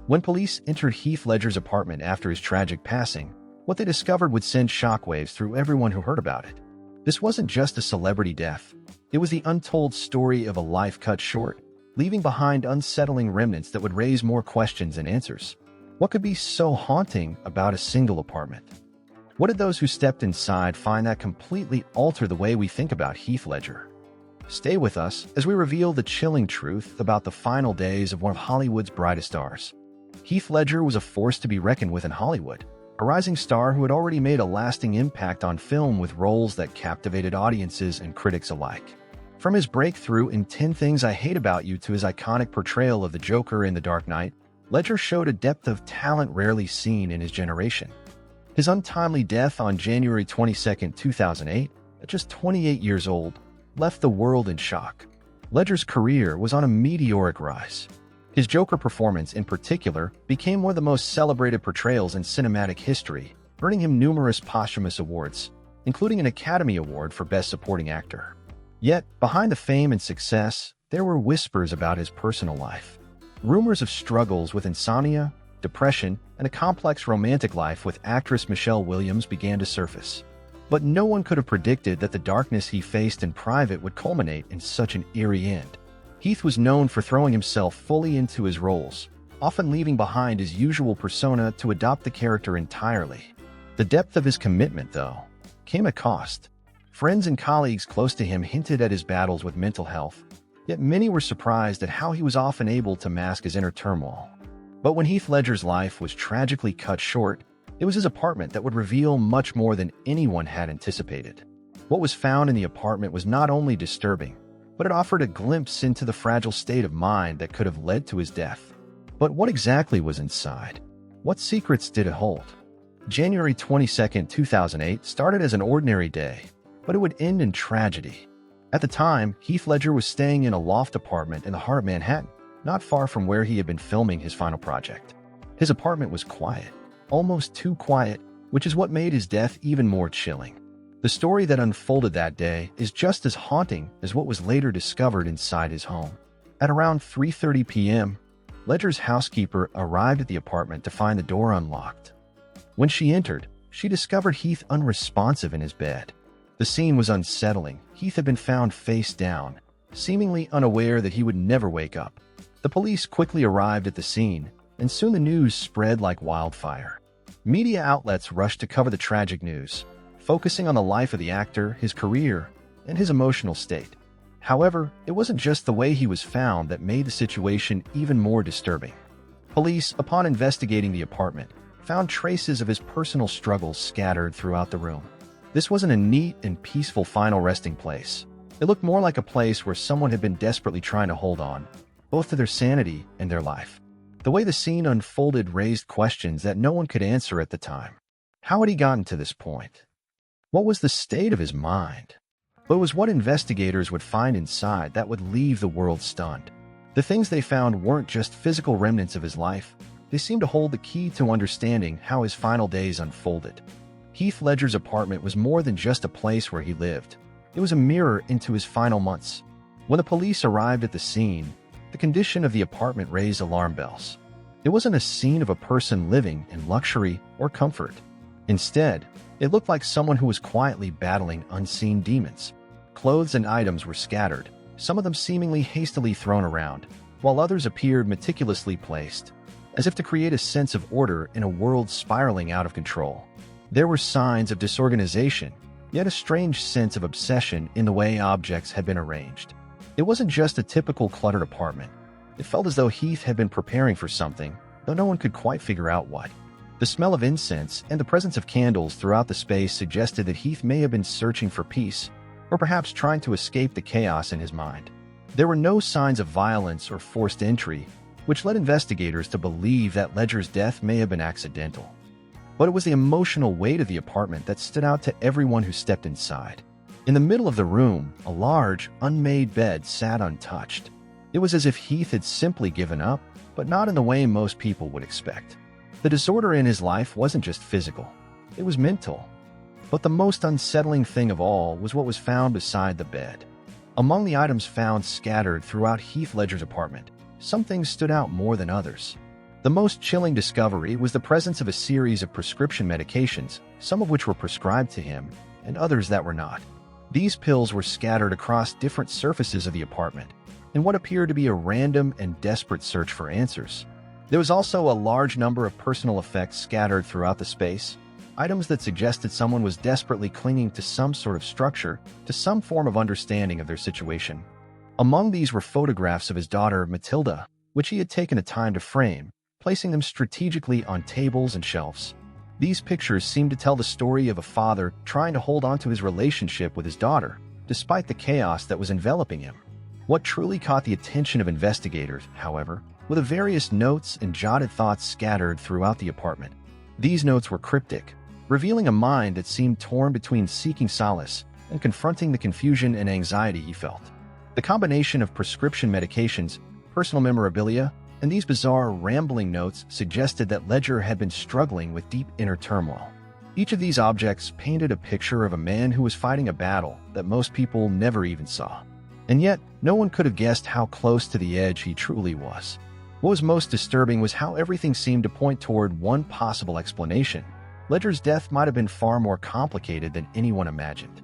When police entered Heath Ledger's apartment after his tragic passing, what they discovered would send shockwaves through everyone who heard about it. This wasn't just a celebrity death. It was the untold story of a life cut short, leaving behind unsettling remnants that would raise more questions than answers. What could be so haunting about a single apartment? What did those who stepped inside find that completely alter the way we think about Heath Ledger? Stay with us as we reveal the chilling truth about the final days of one of Hollywood's brightest stars. Heath Ledger was a force to be reckoned with in Hollywood, a rising star who had already made a lasting impact on film with roles that captivated audiences and critics alike. From his breakthrough in 10 Things I Hate About You to his iconic portrayal of the Joker in The Dark Knight, Ledger showed a depth of talent rarely seen in his generation. His untimely death on January 22, 2008, at just 28 years old, left the world in shock. Ledger's career was on a meteoric rise. His Joker performance, in particular, became one of the most celebrated portrayals in cinematic history, earning him numerous posthumous awards, including an Academy Award for Best Supporting Actor. Yet, behind the fame and success, there were whispers about his personal life. Rumors of struggles with insomnia, depression, and a complex romantic life with actress Michelle Williams began to surface. But no one could have predicted that the darkness he faced in private would culminate in such an eerie end. Heath was known for throwing himself fully into his roles, often leaving behind his usual persona to adopt the character entirely. The depth of his commitment, though, came at cost. Friends and colleagues close to him hinted at his battles with mental health, yet many were surprised at how he was often able to mask his inner turmoil. But when Heath Ledger's life was tragically cut short, it was his apartment that would reveal much more than anyone had anticipated. What was found in the apartment was not only disturbing, but it offered a glimpse into the fragile state of mind that could have led to his death. But what exactly was inside? What secrets did it hold? January 22, 2008 started as an ordinary day, but it would end in tragedy. At the time, Heath Ledger was staying in a loft apartment in the heart of Manhattan, not far from where he had been filming his final project. His apartment was quiet, almost too quiet, which is what made his death even more chilling. The story that unfolded that day is just as haunting as what was later discovered inside his home. At around 3:30 p.m., Ledger's housekeeper arrived at the apartment to find the door unlocked. When she entered, she discovered Heath unresponsive in his bed. The scene was unsettling. Heath had been found face down, seemingly unaware that he would never wake up. The police quickly arrived at the scene, and soon the news spread like wildfire. Media outlets rushed to cover the tragic news, focusing on the life of the actor, his career, and his emotional state. However, it wasn't just the way he was found that made the situation even more disturbing. Police, upon investigating the apartment, found traces of his personal struggles scattered throughout the room. This wasn't a neat and peaceful final resting place. It looked more like a place where someone had been desperately trying to hold on, both to their sanity and their life. The way the scene unfolded raised questions that no one could answer at the time. How had he gotten to this point? What was the state of his mind? But it was what investigators would find inside that would leave the world stunned. The things they found weren't just physical remnants of his life. They seemed to hold the key to understanding how his final days unfolded. Heath Ledger's apartment was more than just a place where he lived. It was a mirror into his final months. When the police arrived at the scene, the condition of the apartment raised alarm bells. It wasn't a scene of a person living in luxury or comfort. Instead, it looked like someone who was quietly battling unseen demons. Clothes and items were scattered, some of them seemingly hastily thrown around, while others appeared meticulously placed, as if to create a sense of order in a world spiraling out of control. There were signs of disorganization, yet a strange sense of obsession in the way objects had been arranged. It wasn't just a typical cluttered apartment. It felt as though Heath had been preparing for something, though no one could quite figure out what. The smell of incense and the presence of candles throughout the space suggested that Heath may have been searching for peace, or perhaps trying to escape the chaos in his mind. There were no signs of violence or forced entry, which led investigators to believe that Ledger's death may have been accidental. But it was the emotional weight of the apartment that stood out to everyone who stepped inside. In the middle of the room, a large, unmade bed sat untouched. It was as if Heath had simply given up, but not in the way most people would expect. The disorder in his life wasn't just physical, it was mental. But the most unsettling thing of all was what was found beside the bed. Among the items found scattered throughout Heath Ledger's apartment, some things stood out more than others. The most chilling discovery was the presence of a series of prescription medications, some of which were prescribed to him, and others that were not. These pills were scattered across different surfaces of the apartment, in what appeared to be a random and desperate search for answers. There was also a large number of personal effects scattered throughout the space, items that suggested someone was desperately clinging to some sort of structure, to some form of understanding of their situation. Among these were photographs of his daughter, Matilda, which he had taken the time to frame, placing them strategically on tables and shelves. These pictures seemed to tell the story of a father trying to hold on to his relationship with his daughter, despite the chaos that was enveloping him. What truly caught the attention of investigators, however, were the various notes and jotted thoughts scattered throughout the apartment. These notes were cryptic, revealing a mind that seemed torn between seeking solace and confronting the confusion and anxiety he felt. The combination of prescription medications, personal memorabilia, and these bizarre, rambling notes suggested that Ledger had been struggling with deep inner turmoil. Each of these objects painted a picture of a man who was fighting a battle that most people never even saw. And yet, no one could have guessed how close to the edge he truly was. What was most disturbing was how everything seemed to point toward one possible explanation. Ledger's death might have been far more complicated than anyone imagined.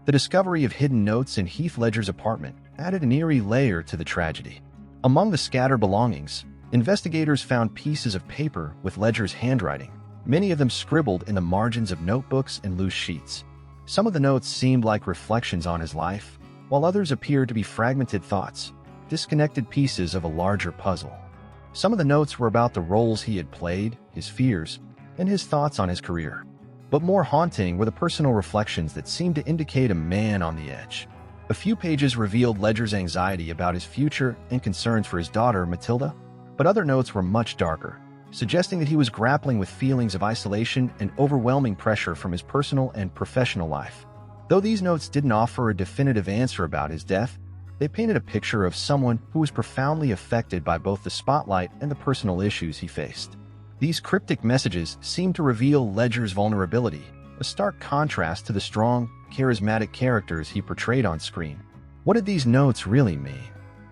The discovery of hidden notes in Heath Ledger's apartment added an eerie layer to the tragedy. Among the scattered belongings, investigators found pieces of paper with Ledger's handwriting, many of them scribbled in the margins of notebooks and loose sheets. Some of the notes seemed like reflections on his life, while others appeared to be fragmented thoughts, disconnected pieces of a larger puzzle. Some of the notes were about the roles he had played, his fears, and his thoughts on his career. But more haunting were the personal reflections that seemed to indicate a man on the edge. A few pages revealed Ledger's anxiety about his future and concerns for his daughter, Matilda, but other notes were much darker, suggesting that he was grappling with feelings of isolation and overwhelming pressure from his personal and professional life. Though these notes didn't offer a definitive answer about his death, they painted a picture of someone who was profoundly affected by both the spotlight and the personal issues he faced. These cryptic messages seemed to reveal Ledger's vulnerability, a stark contrast to the strong, charismatic characters he portrayed on screen. What did these notes really mean?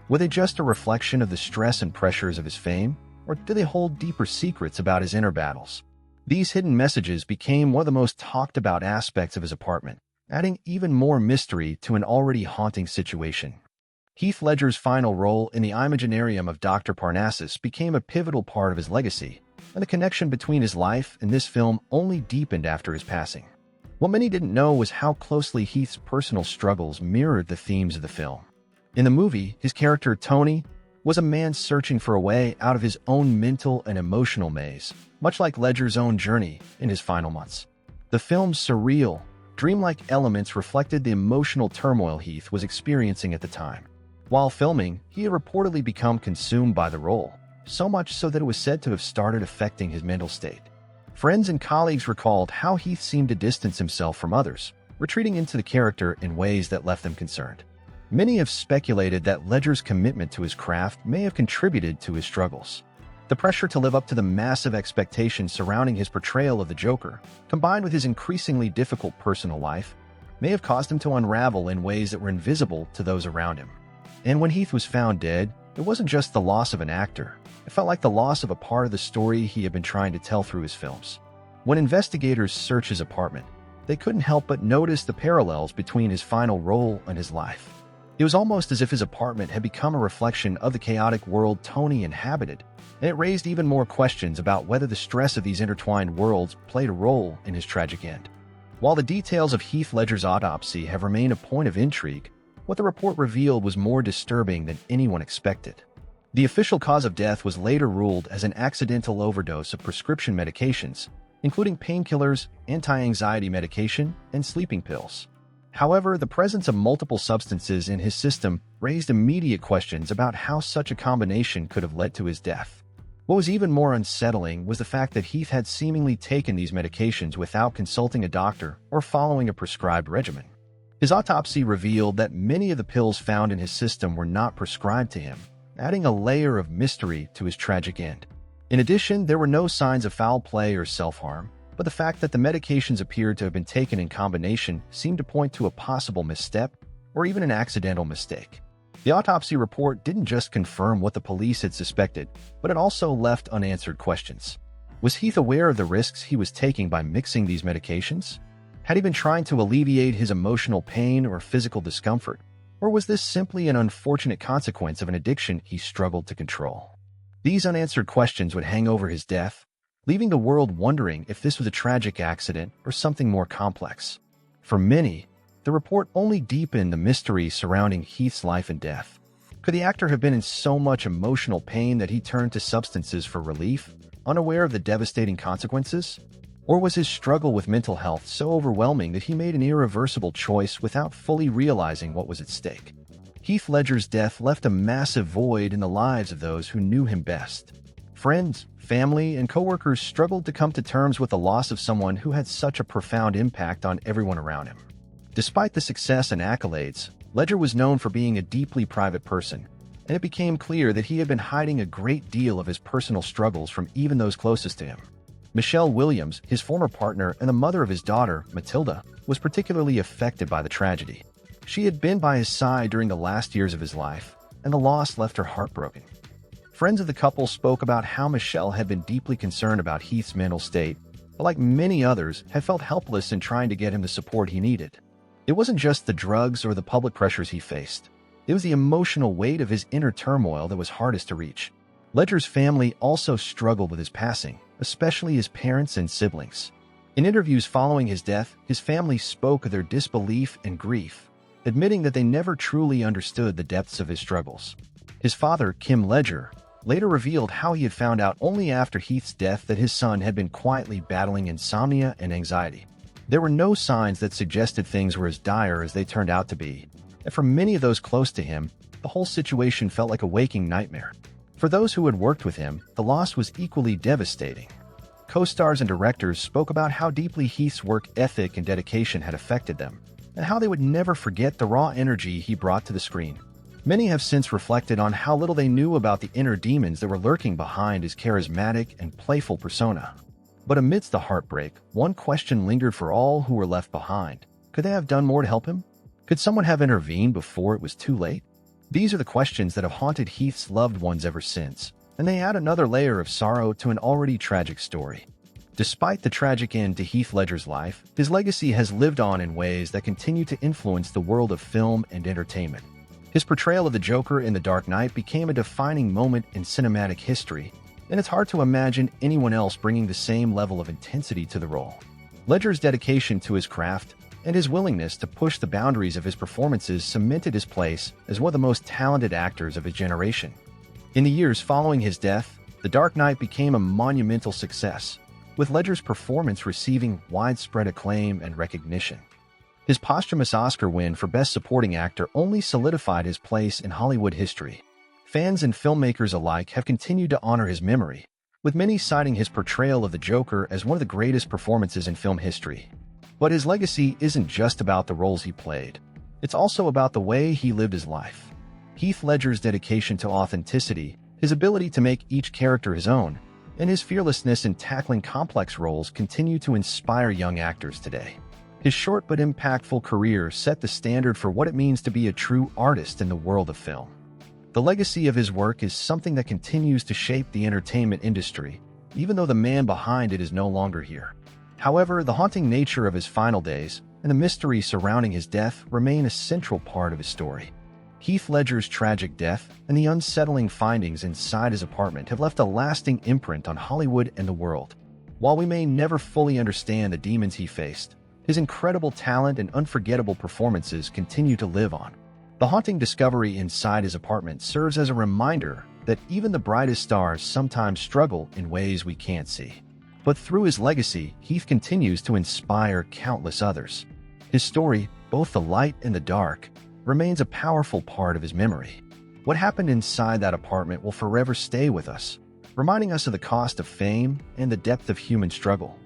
Were they just a reflection of the stress and pressures of his fame, or did they hold deeper secrets about his inner battles? These hidden messages became one of the most talked about aspects of his apartment, adding even more mystery to an already haunting situation. Heath Ledger's final role in the Imaginarium of Dr. Parnassus became a pivotal part of his legacy, and the connection between his life and this film only deepened after his passing. What many didn't know was how closely Heath's personal struggles mirrored the themes of the film. In the movie, his character, Tony, was a man searching for a way out of his own mental and emotional maze, much like Ledger's own journey in his final months. The film's surreal, dreamlike elements reflected the emotional turmoil Heath was experiencing at the time. While filming, he had reportedly become consumed by the role, so much so that it was said to have started affecting his mental state. Friends and colleagues recalled how Heath seemed to distance himself from others, retreating into the character in ways that left them concerned. Many have speculated that Ledger's commitment to his craft may have contributed to his struggles. The pressure to live up to the massive expectations surrounding his portrayal of the Joker, combined with his increasingly difficult personal life, may have caused him to unravel in ways that were invisible to those around him. And when Heath was found dead, it wasn't just the loss of an actor. It felt like the loss of a part of the story he had been trying to tell through his films. When investigators searched his apartment, they couldn't help but notice the parallels between his final role and his life. It was almost as if his apartment had become a reflection of the chaotic world Tony inhabited, and it raised even more questions about whether the stress of these intertwined worlds played a role in his tragic end. While the details of Heath Ledger's autopsy have remained a point of intrigue, what the report revealed was more disturbing than anyone expected. The official cause of death was later ruled as an accidental overdose of prescription medications, including painkillers, anti-anxiety medication, and sleeping pills. However, the presence of multiple substances in his system raised immediate questions about how such a combination could have led to his death. What was even more unsettling was the fact that Heath had seemingly taken these medications without consulting a doctor or following a prescribed regimen. His autopsy revealed that many of the pills found in his system were not prescribed to him, adding a layer of mystery to his tragic end. In addition, there were no signs of foul play or self-harm, but the fact that the medications appeared to have been taken in combination seemed to point to a possible misstep or even an accidental mistake. The autopsy report didn't just confirm what the police had suspected, but it also left unanswered questions. Was Heath aware of the risks he was taking by mixing these medications? Had he been trying to alleviate his emotional pain or physical discomfort? Or was this simply an unfortunate consequence of an addiction he struggled to control? These unanswered questions would hang over his death, leaving the world wondering if this was a tragic accident or something more complex. For many, the report only deepened the mystery surrounding Heath's life and death. Could the actor have been in so much emotional pain that he turned to substances for relief, unaware of the devastating consequences? Or was his struggle with mental health so overwhelming that he made an irreversible choice without fully realizing what was at stake? Heath Ledger's death left a massive void in the lives of those who knew him best. Friends, family, and coworkers struggled to come to terms with the loss of someone who had such a profound impact on everyone around him. Despite the success and accolades, Ledger was known for being a deeply private person, and it became clear that he had been hiding a great deal of his personal struggles from even those closest to him. Michelle Williams, his former partner and the mother of his daughter, Matilda, was particularly affected by the tragedy. She had been by his side during the last years of his life, and the loss left her heartbroken. Friends of the couple spoke about how Michelle had been deeply concerned about Heath's mental state, but like many others, had felt helpless in trying to get him the support he needed. It wasn't just the drugs or the public pressures he faced. It was the emotional weight of his inner turmoil that was hardest to reach. Ledger's family also struggled with his passing, especially his parents and siblings. In interviews following his death, his family spoke of their disbelief and grief, admitting that they never truly understood the depths of his struggles. His father, Kim Ledger, later revealed how he had found out only after Heath's death that his son had been quietly battling insomnia and anxiety. There were no signs that suggested things were as dire as they turned out to be, and for many of those close to him, the whole situation felt like a waking nightmare. For those who had worked with him, the loss was equally devastating. Co-stars and directors spoke about how deeply Heath's work ethic and dedication had affected them, and how they would never forget the raw energy he brought to the screen. Many have since reflected on how little they knew about the inner demons that were lurking behind his charismatic and playful persona. But amidst the heartbreak, one question lingered for all who were left behind. Could they have done more to help him? Could someone have intervened before it was too late? These are the questions that have haunted Heath's loved ones ever since, and they add another layer of sorrow to an already tragic story. Despite the tragic end to Heath Ledger's life, his legacy has lived on in ways that continue to influence the world of film and entertainment. His portrayal of the Joker in The Dark Knight became a defining moment in cinematic history, and it's hard to imagine anyone else bringing the same level of intensity to the role. Ledger's dedication to his craft and his willingness to push the boundaries of his performances cemented his place as one of the most talented actors of his generation. In the years following his death, The Dark Knight became a monumental success, with Ledger's performance receiving widespread acclaim and recognition. His posthumous Oscar win for Best Supporting Actor only solidified his place in Hollywood history. Fans and filmmakers alike have continued to honor his memory, with many citing his portrayal of the Joker as one of the greatest performances in film history. But his legacy isn't just about the roles he played. It's also about the way he lived his life. Heath Ledger's dedication to authenticity, his ability to make each character his own, and his fearlessness in tackling complex roles continue to inspire young actors today. His short but impactful career set the standard for what it means to be a true artist in the world of film. The legacy of his work is something that continues to shape the entertainment industry, even though the man behind it is no longer here. However, the haunting nature of his final days and the mystery surrounding his death remain a central part of his story. Heath Ledger's tragic death and the unsettling findings inside his apartment have left a lasting imprint on Hollywood and the world. While we may never fully understand the demons he faced, his incredible talent and unforgettable performances continue to live on. The haunting discovery inside his apartment serves as a reminder that even the brightest stars sometimes struggle in ways we can't see. But through his legacy, Heath continues to inspire countless others. His story, both the light and the dark, remains a powerful part of his memory. What happened inside that apartment will forever stay with us, reminding us of the cost of fame and the depth of human struggle.